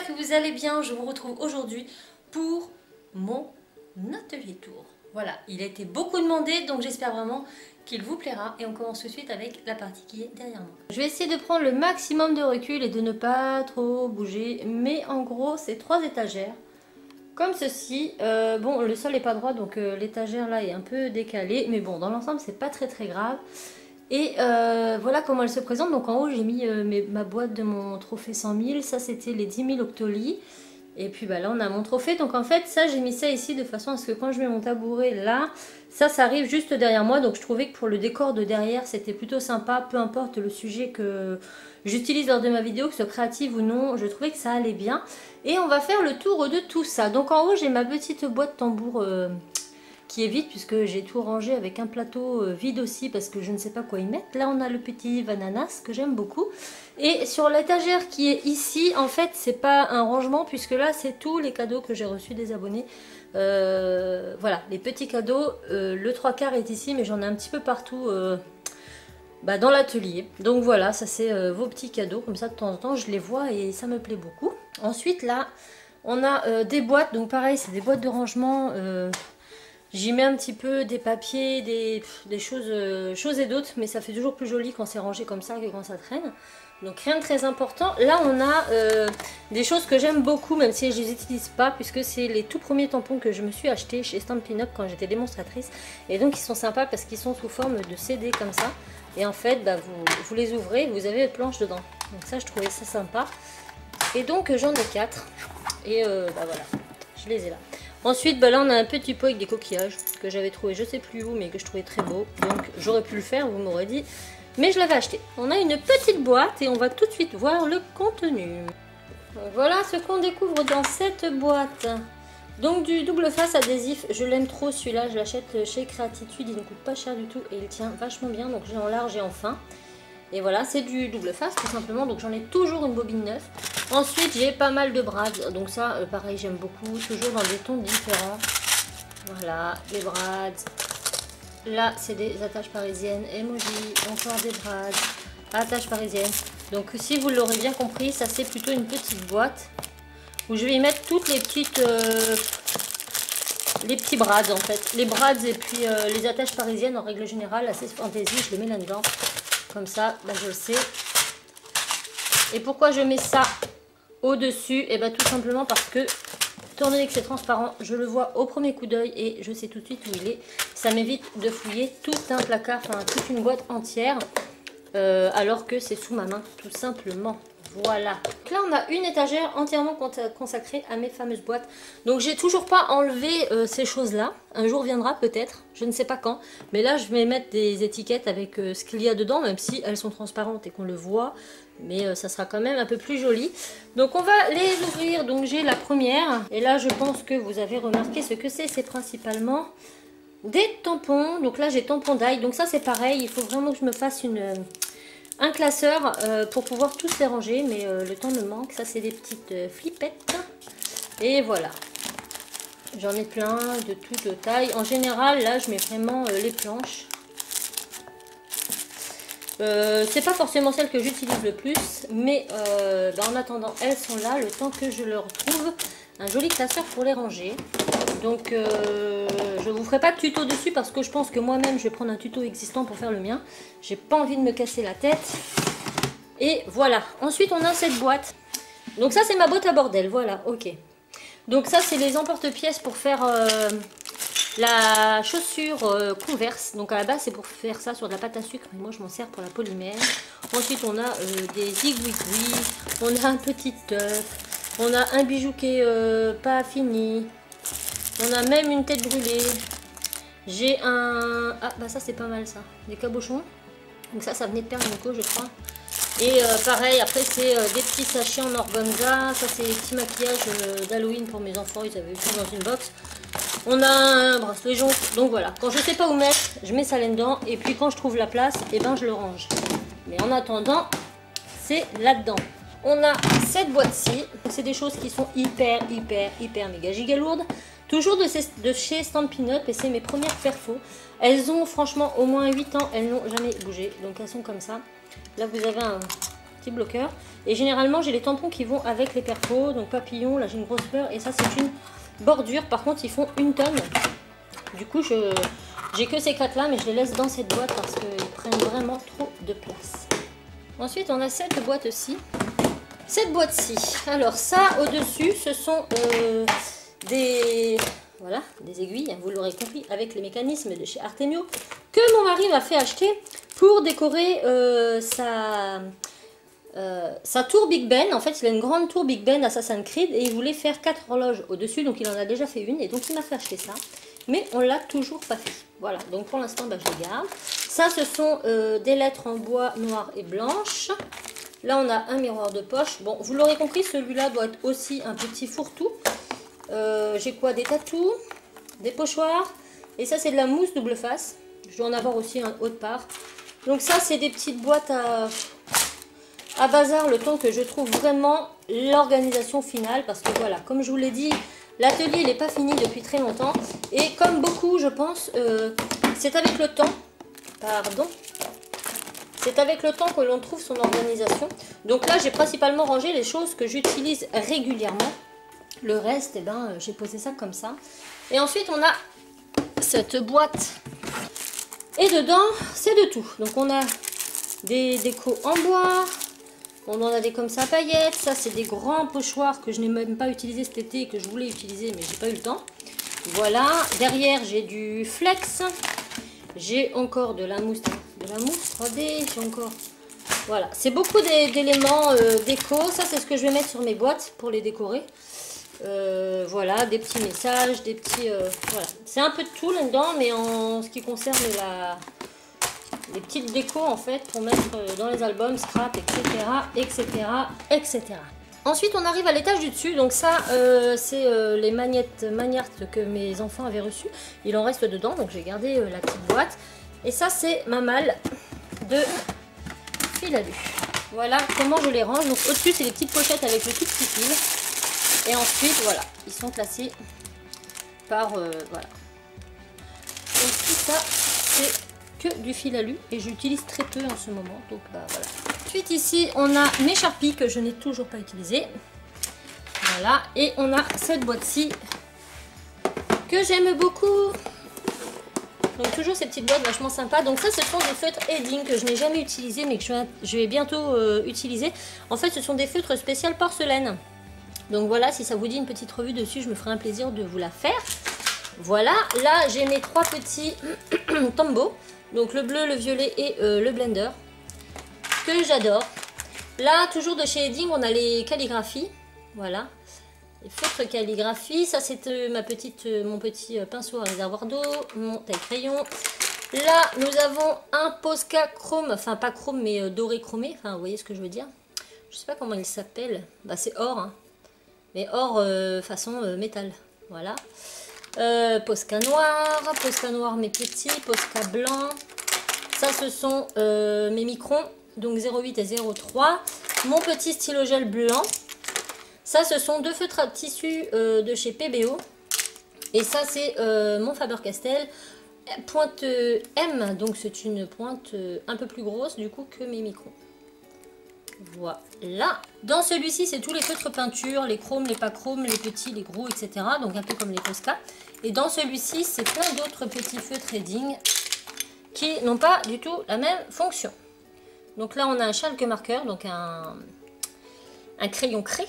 que vous allez bien. Je vous retrouve aujourd'hui pour mon atelier tour. Voilà, il a été beaucoup demandé, donc j'espère vraiment qu'il vous plaira. Et on commence tout de suite avec la partie qui est derrière moi. Je vais essayer de prendre le maximum de recul et de ne pas trop bouger. Mais en gros, c'est 3 étagères. Comme ceci. Bon, le sol n'est pas droit, donc l'étagère là est un peu décalée. Mais bon, dans l'ensemble, c'est pas très grave. Et voilà comment elle se présente. Donc en haut, j'ai mis ma boîte de mon trophée 100 000. Ça, c'était les 10 000 octolis. Et puis bah, là, on a mon trophée. Donc en fait, ça, j'ai mis ça ici de façon à ce que quand je mets mon tabouret là, ça arrive juste derrière moi. Donc je trouvais que pour le décor de derrière, c'était plutôt sympa. Peu importe le sujet que j'utilise lors de ma vidéo, que ce soit créative ou non, je trouvais que ça allait bien. Et on va faire le tour de tout ça. Donc en haut, j'ai ma petite boîte tambour qui est vide puisque j'ai tout rangé avec un plateau vide aussi parce que je ne sais pas quoi y mettre. Là, on a le petit Vananas que j'aime beaucoup. Et sur l'étagère qui est ici, en fait, c'est pas un rangement puisque là, c'est tous les cadeaux que j'ai reçus des abonnés. Voilà, les petits cadeaux. Le 3/4 est ici, mais j'en ai un petit peu partout dans l'atelier. Donc voilà, ça c'est vos petits cadeaux. Comme ça, de temps en temps, je les vois et ça me plaît beaucoup. Ensuite, là, on a des boîtes. Donc pareil, c'est des boîtes de rangement. J'y mets un petit peu des papiers, des choses et d'autres, mais ça fait toujours plus joli quand c'est rangé comme ça que quand ça traîne. Donc rien de très important. Là on a des choses que j'aime beaucoup, même si je ne les utilise pas, puisque c'est les tout premiers tampons que je me suis achetés chez Stampin' Up quand j'étais démonstratrice. Et donc ils sont sympas parce qu'ils sont sous forme de CD comme ça. Et en fait vous les ouvrez, vous avez une planche dedans. Donc ça je trouvais ça sympa. Et donc j'en ai 4. Et voilà, je les ai là. Ensuite, là, on a un petit pot avec des coquillages que j'avais trouvé, je sais plus où, mais que je trouvais très beau. Donc, j'aurais pu le faire, vous m'aurez dit. Mais je l'avais acheté. On a une petite boîte et on va tout de suite voir le contenu. Voilà ce qu'on découvre dans cette boîte. Donc, du double face adhésif. Je l'aime trop celui-là. Je l'achète chez Créatitude. Il ne coûte pas cher du tout et il tient vachement bien. Donc, j'ai en large et en fin. Et voilà, c'est du double face tout simplement. Donc, j'en ai toujours une bobine neuve. Ensuite, j'ai pas mal de brades. Donc ça, pareil, j'aime beaucoup. Toujours dans des tons différents. Voilà, des brades. Là, c'est des attaches parisiennes. Emoji, encore des brades. Attaches parisiennes. Donc, si vous l'aurez bien compris, ça, c'est plutôt une petite boîte. Où je vais y mettre toutes les petites... les petits brades, en fait. Les brades et puis les attaches parisiennes, en règle générale, assez fantaisie. Je les mets là-dedans. Comme ça, je le sais. Et pourquoi je mets ça au-dessus? Et tout simplement parce que, étant donné que c'est transparent, je le vois au premier coup d'œil et je sais tout de suite où il est. Ça m'évite de fouiller tout un placard, enfin toute une boîte entière, alors que c'est sous ma main, tout simplement. Voilà. Donc là, on a une étagère entièrement consacrée à mes fameuses boîtes. Donc, j'ai toujours pas enlevé ces choses-là. Un jour viendra peut-être, je ne sais pas quand. Mais là, je vais mettre des étiquettes avec ce qu'il y a dedans, même si elles sont transparentes et qu'on le voit. Mais ça sera quand même un peu plus joli. Donc, on va les ouvrir. Donc, j'ai la première. Et là, je pense que vous avez remarqué ce que c'est. C'est principalement des tampons. Donc là, j'ai tampons d'ail. Donc ça, c'est pareil. Il faut vraiment que je me fasse un classeur pour pouvoir tous les ranger, mais le temps me manque. Ça, c'est des petites flippettes. Et voilà. J'en ai plein de toutes tailles. En général, là, je mets vraiment les planches. C'est pas forcément celle que j'utilise le plus, mais en attendant, elles sont là. Le temps que je leur trouve un joli classeur pour les ranger. Donc je vous ferai pas de tuto dessus parce que je pense que moi-même je vais prendre un tuto existant pour faire le mien. J'ai pas envie de me casser la tête. Et voilà. Ensuite on a cette boîte. Donc ça c'est ma boîte à bordel. Voilà, ok. Donc ça c'est les emporte-pièces pour faire la chaussure Converse. Donc à la base c'est pour faire ça sur de la pâte à sucre. Mais moi je m'en sers pour la polymère. Ensuite on a des zigouigouis. On a un petit œuf. On a un bijou qui est pas fini. On a même une tête brûlée. J'ai un... Ah bah ça c'est pas mal ça. Des cabochons. Donc ça venait de Père Nico je crois. Et pareil après c'est des petits sachets en organza. Ça c'est des petits maquillages d'Halloween pour mes enfants. Ils avaient eu ça dans une box. On a un bracelet jaune. Donc voilà. Quand je sais pas où mettre, je mets ça là-dedans. Et puis quand je trouve la place, et je le range. Mais en attendant, c'est là-dedans. On a cette boîte-ci. C'est des choses qui sont hyper méga giga lourdes. Toujours de chez Stampin' Up et c'est mes premières perfos. Elles ont franchement au moins 8 ans, elles n'ont jamais bougé. Donc elles sont comme ça. Là vous avez un petit bloqueur. Et généralement j'ai les tampons qui vont avec les perfos, donc papillon, là j'ai une grosse fleur et ça c'est une bordure. Par contre ils font 1 tonne. Du coup j'ai que ces 4 là, mais je les laisse dans cette boîte parce qu'ils prennent vraiment trop de place. Ensuite on a cette boîte-ci. Cette boîte-ci, alors ça au-dessus ce sont des aiguilles, hein, vous l'aurez compris, avec les mécanismes de chez Artemio que mon mari m'a fait acheter pour décorer sa tour Big Ben. En fait il a une grande tour Big Ben Assassin's Creed et il voulait faire 4 horloges au-dessus, donc il en a déjà fait une et donc il m'a fait acheter ça. Mais on l'a toujours pas fait. Voilà, donc pour l'instant je les garde. Ça ce sont des lettres en bois noir et blanche. Là on a un miroir de poche. Bon, vous l'aurez compris, celui-là doit être aussi un petit fourre-tout. J'ai quoi? Des tatous, des pochoirs. Et ça c'est de la mousse double face. Je dois en avoir aussi un autre part. Donc ça c'est des petites boîtes à bazar le temps que je trouve vraiment l'organisation finale. Parce que voilà, comme je vous l'ai dit, l'atelier il n'est pas fini depuis très longtemps. Et comme beaucoup je pense, c'est avec le temps. Pardon. C'est avec le temps que l'on trouve son organisation. Donc là, j'ai principalement rangé les choses que j'utilise régulièrement. Le reste, eh ben, j'ai posé ça comme ça. Et ensuite, on a cette boîte. Et dedans, c'est de tout. Donc on a des décos en bois. On en a des comme ça à paillettes. Ça, c'est des grands pochoirs que je n'ai même pas utilisé cet été et que je voulais utiliser, mais j'ai pas eu le temps. Voilà. Derrière, j'ai du flex. J'ai encore de la mousse 3D, j'ai encore... Voilà, c'est beaucoup d'éléments déco. Ça, c'est ce que je vais mettre sur mes boîtes pour les décorer. Voilà, des petits messages, des petits... voilà, c'est un peu de tout là-dedans, mais en ce qui concerne les petites décos, en fait, pour mettre dans les albums, scrap, etc., etc., etc. Ensuite, on arrive à l'étage du dessus. Donc ça, c'est les magnettes que mes enfants avaient reçues. Il en reste dedans, donc j'ai gardé la petite boîte. Et ça, c'est ma malle de fil à lu. Voilà comment je les range. Donc au-dessus, c'est les petites pochettes avec le tout petit fil. Et ensuite, voilà, ils sont classés par... voilà. Donc tout ça, c'est que du fil à lu. Et j'utilise très peu en ce moment. Donc bah, voilà. Ensuite, ici, on a mes Sharpies que je n'ai toujours pas utilisées. Voilà. Et on a cette boîte-ci que j'aime beaucoup. Donc toujours ces petites boîtes vachement sympas. Donc ça, ce sont des feutres Edding que je n'ai jamais utilisés, mais que je vais bientôt utiliser. En fait, ce sont des feutres spéciaux porcelaine. Donc voilà, si ça vous dit une petite revue dessus, je me ferai un plaisir de vous la faire. Voilà, là j'ai mes 3 petits Tombow. Donc le bleu, le violet et le blender. Que j'adore. Là, toujours de chez Edding, on a les calligraphies. Voilà. Les feutres calligraphie. Ça, c'est mon petit pinceau à réservoir d'eau. Mon taille-crayon. Là, nous avons un Posca chrome. Enfin, pas chrome, mais doré chromé. Enfin, vous voyez ce que je veux dire. Je sais pas comment il s'appelle. Bah, c'est or. Hein. Mais or façon métal. Voilà. Posca noir mes petits. Posca blanc. Ça, ce sont mes microns. Donc 0,8 et 0,3. Mon petit stylo gel blanc. Ça, ce sont 2 feutres à tissu de chez PBO. Et ça, c'est mon Faber-Castell pointe M. Donc c'est une pointe un peu plus grosse du coup que mes microns. Voilà. Dans celui-ci, c'est tous les feutres peinture, les chromes, les pas chromes, les petits, les gros, etc. Donc un peu comme les Posca. Et dans celui-ci, c'est plein d'autres petits feutres Edding qui n'ont pas du tout la même fonction. Donc là, on a un chalk marqueur, donc un crayon craie.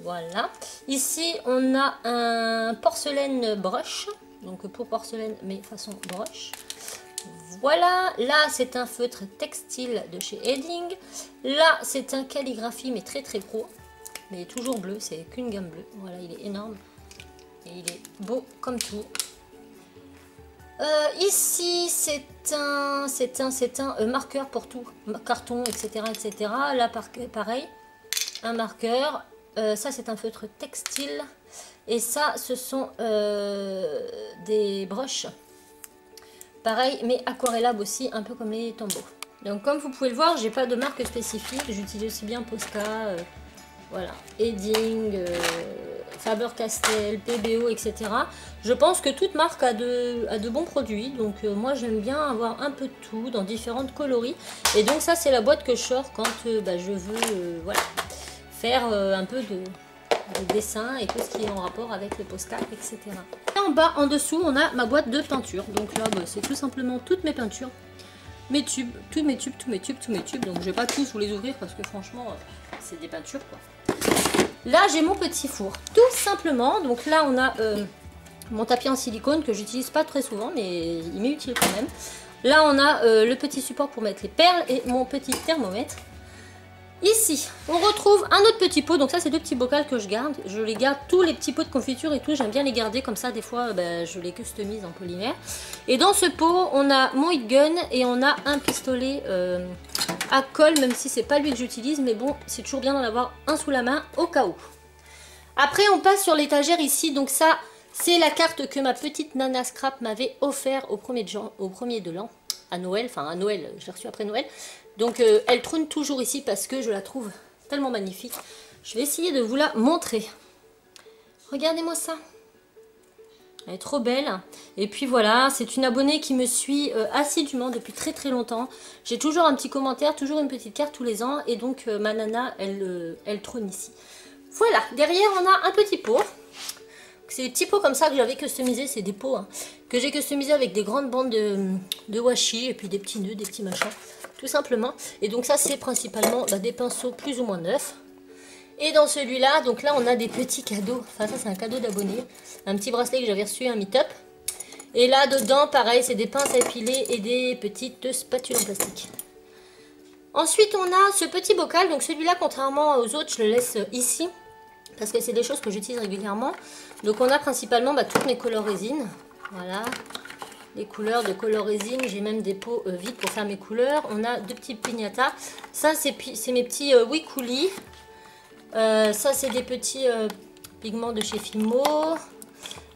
Voilà. Ici, on a un porcelaine brush. Donc pour porcelaine, mais façon brush. Voilà. Là, c'est un feutre textile de chez Edding. Là, c'est un calligraphie, mais très très gros. Mais toujours bleu, c'est qu'une gamme bleue. Voilà, il est énorme. Et il est beau comme tout. Ici, c'est un marqueur pour tout. Carton, etc. etc. Là, pareil. Un marqueur. Ça, c'est un feutre textile. Et ça, ce sont des brushes. Pareil, mais aquarellables aussi, un peu comme les Tombow. Donc, comme vous pouvez le voir, j'ai pas de marque spécifique. J'utilise aussi bien Posca, voilà, Edding, Faber-Castell, PBO, etc. Je pense que toute marque a de bons produits. Donc moi j'aime bien avoir un peu de tout dans différentes coloris. Et donc ça c'est la boîte que je sors quand je veux voilà, faire un peu de dessin et tout ce qui est en rapport avec les postcards, etc. Et en bas, en dessous, on a ma boîte de peinture. Donc là, c'est tout simplement toutes mes peintures. Mes tubes, tous mes tubes. Donc je vais pas tous vous les ouvrir parce que franchement, c'est des peintures quoi. Là, j'ai mon petit four, tout simplement. Donc là, on a mon tapis en silicone que j'utilise pas très souvent, mais il m'est utile quand même. Là, on a le petit support pour mettre les perles et mon petit thermomètre. Ici, on retrouve un autre petit pot. Donc ça, c'est deux petits bocals que je garde. Je les garde, tous les petits pots de confiture et tout. J'aime bien les garder comme ça. Des fois, je les customise en polymère. Et dans ce pot, on a mon heat gun et on a un pistolet à colle. Même si c'est pas lui que j'utilise. Mais bon, c'est toujours bien d'en avoir un sous la main au cas où. Après, on passe sur l'étagère ici. Donc ça, c'est la carte que ma petite Nana Scrap m'avait offert au premier de l'an. À Noël. Enfin, à Noël. Je l'ai reçu après Noël. Donc elle trône toujours ici parce que je la trouve tellement magnifique. Je vais essayer de vous la montrer. Regardez-moi ça. Elle est trop belle. Et puis voilà, c'est une abonnée qui me suit assidûment depuis très très longtemps. J'ai toujours un petit commentaire, toujours une petite carte tous les ans. Et donc ma nana, elle trône ici. Voilà, derrière on a un petit pot. C'est des petits pots comme ça que j'avais customisé. C'est des pots que j'ai customisé avec des grandes bandes de washi et puis des petits nœuds, des petits machins. Tout simplement. Et donc ça c'est principalement des pinceaux plus ou moins neufs. Et dans celui-là, donc là on a des petits cadeaux. Enfin ça c'est un cadeau d'abonné. Un petit bracelet que j'avais reçu, un meet-up. Et là dedans pareil c'est des pinces à épiler et des petites spatules en plastique. Ensuite on a ce petit bocal. Donc celui-là contrairement aux autres je le laisse ici. Parce que c'est des choses que j'utilise régulièrement. Donc on a principalement toutes mes couleurs résine. Voilà. Les couleurs de color résine, j'ai même des pots vides pour faire mes couleurs. On a deux petits piñatas. Ça, c'est mes petits Wikuli. Ça, c'est des petits pigments de chez Fimo.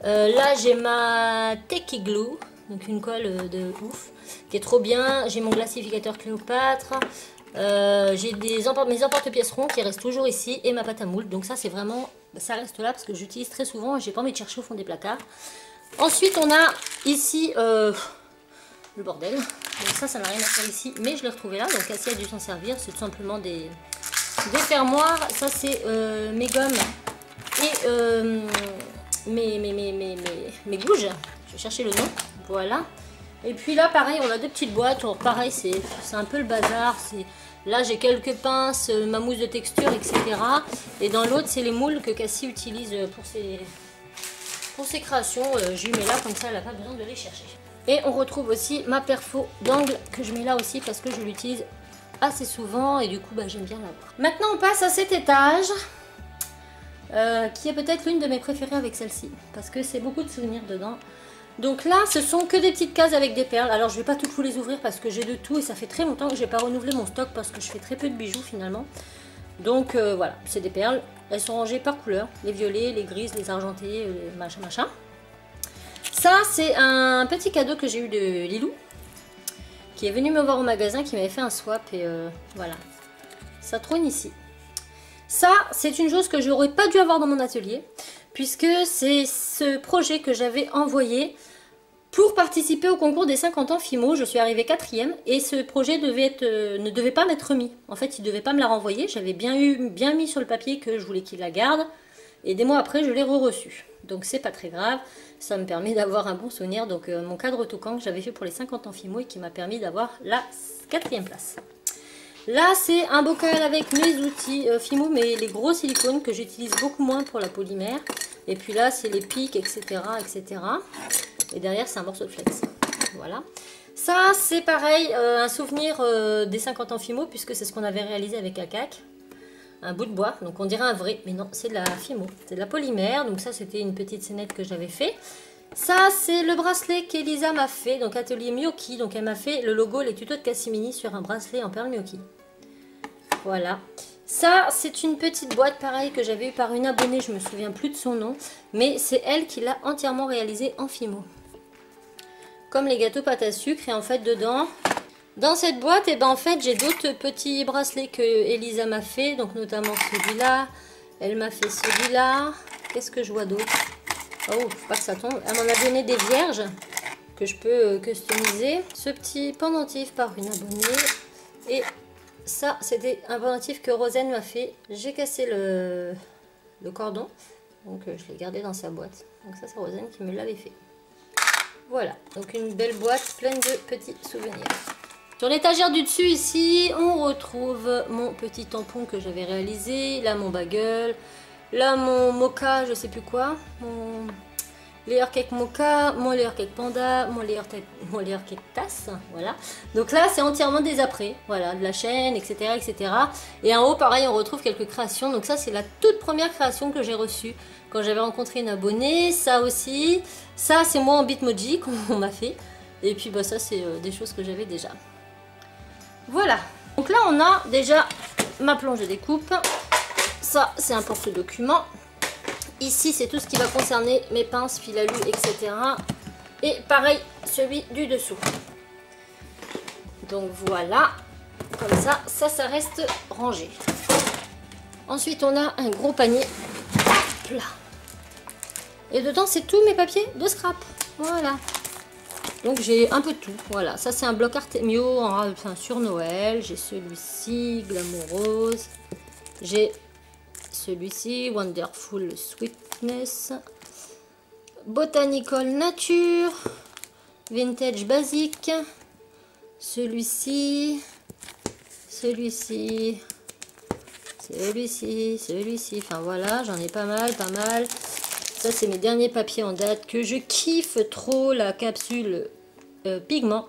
Là, j'ai ma Techie Glue, donc une colle de ouf, qui est trop bien. J'ai mon glacificateur Cléopâtre. J'ai mes emporte-pièces ronds qui restent toujours ici et ma pâte à moule. Donc ça, c'est vraiment, ça reste là parce que j'utilise très souvent et j'ai pas envie de chercher au fond des placards. Ensuite, on a ici le bordel. Donc ça n'a rien à faire ici, mais je l'ai retrouvé là. Donc assiette du s'en servir, c'est tout simplement des fermoirs. Ça, c'est mes gommes et mes gouges. Je vais chercher le nom. Voilà. Et puis là, pareil, on a deux petites boîtes. Alors, pareil, c'est un peu le bazar. Là, j'ai quelques pinces, ma mousse de texture, etc. Et dans l'autre, c'est les moules que Cassie utilise pour ses créations. Je lui mets là, comme ça elle n'a pas besoin de les chercher. Et on retrouve aussi ma perfo d'angle que je mets là aussi parce que je l'utilise assez souvent et du coup j'aime bien l'avoir. Maintenant on passe à cet étage qui est peut-être l'une de mes préférées avec celle-ci parce que c'est beaucoup de souvenirs dedans. Donc là ce sont que des petites cases avec des perles. Alors je vais pas toutes vous les ouvrir parce que j'ai de tout et ça fait très longtemps que j'ai pas renouvelé mon stock parce que je fais très peu de bijoux finalement. Donc voilà, c'est des perles. Elles sont rangées par couleur. Les violets, les grises, les argentées, machin. Ça, c'est un petit cadeau que j'ai eu de Lilou. Qui est venu me voir au magasin, qui m'avait fait un swap. Et voilà. Ça trône ici. Ça, c'est une chose que j'aurais pas dû avoir dans mon atelier. Puisque c'est ce projet que j'avais envoyé pour participer au concours des 50 ans Fimo. Je suis arrivée 4e et ce projet ne devait pas m'être remis. En fait, il ne devait pas me la renvoyer. J'avais bien mis sur le papier que je voulais qu'il la garde. Et des mois après, je l'ai re-reçu. Donc c'est pas très grave. Ça me permet d'avoir un bon souvenir. Donc mon cadre toucan que j'avais fait pour les 50 ans Fimo et qui m'a permis d'avoir la 4e place. Là, c'est un bocal avec mes outils Fimo, mais les gros silicones que j'utilise beaucoup moins pour la polymère. Et puis là, c'est les pics, etc. etc. Et derrière, c'est un morceau de flex. Voilà. Ça, c'est pareil, un souvenir des 50 ans Fimo, puisque c'est ce qu'on avait réalisé avec ACAC. Un bout de bois, donc on dirait un vrai, mais non, c'est de la Fimo. C'est de la polymère, donc ça, c'était une petite scénette que j'avais fait. Ça, c'est le bracelet qu'Elisa m'a fait, donc atelier Miyoki. Donc elle m'a fait le logo, les tutos de Cassimini sur un bracelet en perles Miyoki. Voilà. Ça, c'est une petite boîte pareil que j'avais eu par une abonnée, je me souviens plus de son nom. Mais c'est elle qui l'a entièrement réalisé en Fimo. Comme les gâteaux pâte à sucre. Et en fait, dedans, dans cette boîte, et en fait, j'ai d'autres petits bracelets que Elisa m'a fait. Donc notamment celui-là. Elle m'a fait celui-là. Qu'est-ce que je vois d'autre? Oh, faut pas que ça tombe. Elle m'en a donné des vierges que je peux customiser. Ce petit pendentif par une abonnée. Et ça, c'était un pendentif que Rosen m'a fait. J'ai cassé le cordon. Donc je l'ai gardé dans sa boîte. Donc ça, c'est Rosen qui me l'avait fait. Voilà, donc une belle boîte pleine de petits souvenirs. Sur l'étagère du dessus ici, on retrouve mon petit tampon que j'avais réalisé. Là, mon bagel. Là, mon mocha, je sais plus quoi. Mon layer cake mocha, mon layer cake panda, mon layer cake tasse. Voilà. Donc là, c'est entièrement des après. Voilà, de la chaîne, etc., etc. Et en haut, pareil, on retrouve quelques créations. Donc ça, c'est la toute première création que j'ai reçue quand j'avais rencontré une abonnée. Ça aussi. Ça, c'est moi en Bitmoji qu'on m'a fait. Et puis, bah, ça, c'est des choses que j'avais déjà. Voilà. Donc là, on a déjà ma planche de découpe. Ça, c'est un porte-document. Ici, c'est tout ce qui va concerner mes pinces, fil à lu, etc. Et pareil, celui du dessous. Donc voilà. Comme ça, ça reste rangé. Ensuite, on a un gros panier plat. Et dedans, c'est tous mes papiers de scrap. Voilà. Donc j'ai un peu de tout. Voilà, ça c'est un bloc Artemio sur Noël. J'ai celui-ci, Glamour Rose. J'ai celui-ci, Wonderful Sweetness. Botanical Nature. Vintage Basique. Celui-ci. Celui-ci. Celui-ci. Enfin voilà, j'en ai pas mal. Ça, c'est mes derniers papiers en date que je kiffe trop. La capsule pigment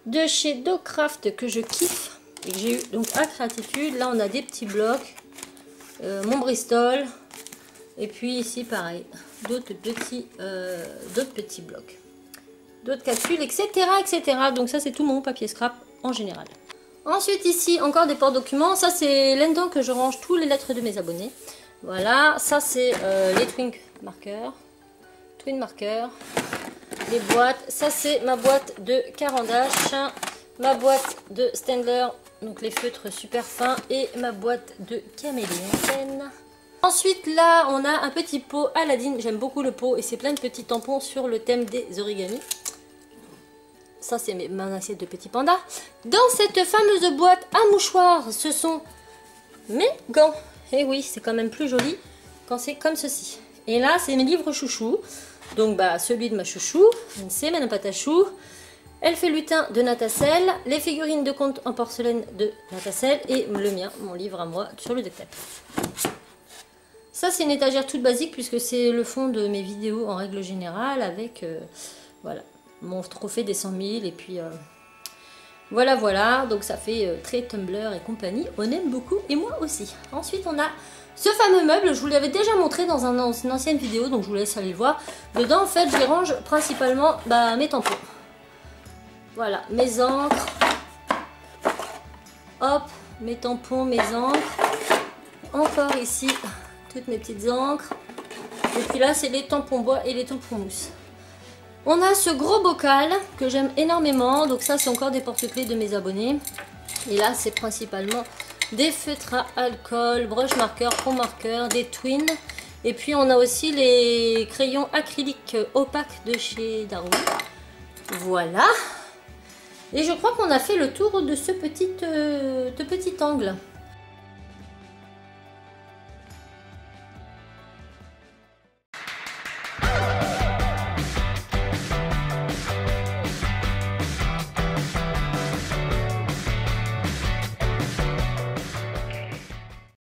de chez Docraft que je kiffe. Et que j'ai eu donc à Créatitude. Là, on a des petits blocs. Mon Bristol. Et puis ici, pareil. D'autres petits blocs. D'autres capsules, etc., etc. Donc ça, c'est tout mon papier scrap en général. Ensuite, ici, encore des porte-documents. Ça, c'est là-dedans que je range toutes les lettres de mes abonnés. Voilà, ça c'est les Twin markers, les boîtes. Ça c'est ma boîte de Caran d'Ache, ma boîte de Staedtler, donc les feutres super fins, et ma boîte de Caméléon. Ensuite là on a un petit pot Aladdin, j'aime beaucoup le pot et c'est plein de petits tampons sur le thème des origamis. Ça c'est mon assiette de petits pandas. Dans cette fameuse boîte à mouchoirs, ce sont mes gants. Et oui, c'est quand même plus joli quand c'est comme ceci. Et là, c'est mes livres chouchou. Donc, bah, celui de ma chouchou, c'est ma pâte à choux. Elle fait lutin de Natacelle, les figurines de contes en porcelaine de Natacelle et le mien, mon livre à moi, sur le duct tape. Ça, c'est une étagère toute basique puisque c'est le fond de mes vidéos en règle générale avec, voilà, mon trophée des 100 000 et puis... Voilà, donc ça fait très Tumblr et compagnie, on aime beaucoup et moi aussi. Ensuite on a ce fameux meuble, je vous l'avais déjà montré dans une ancienne vidéo, donc je vous laisse aller le voir. Dedans en fait je range principalement mes tampons. Voilà, mes encres, hop, mes tampons, mes encres. Encore ici, toutes mes petites encres. Et puis là c'est les tampons bois et les tampons mousse. On a ce gros bocal que j'aime énormément. Donc ça, c'est encore des porte-clés de mes abonnés. Et là, c'est principalement des feutres à alcool, brush marker, fond marqueur, des twins. Et puis, on a aussi les crayons acryliques opaques de chez Darwin. Voilà. Et je crois qu'on a fait le tour de ce petit angle.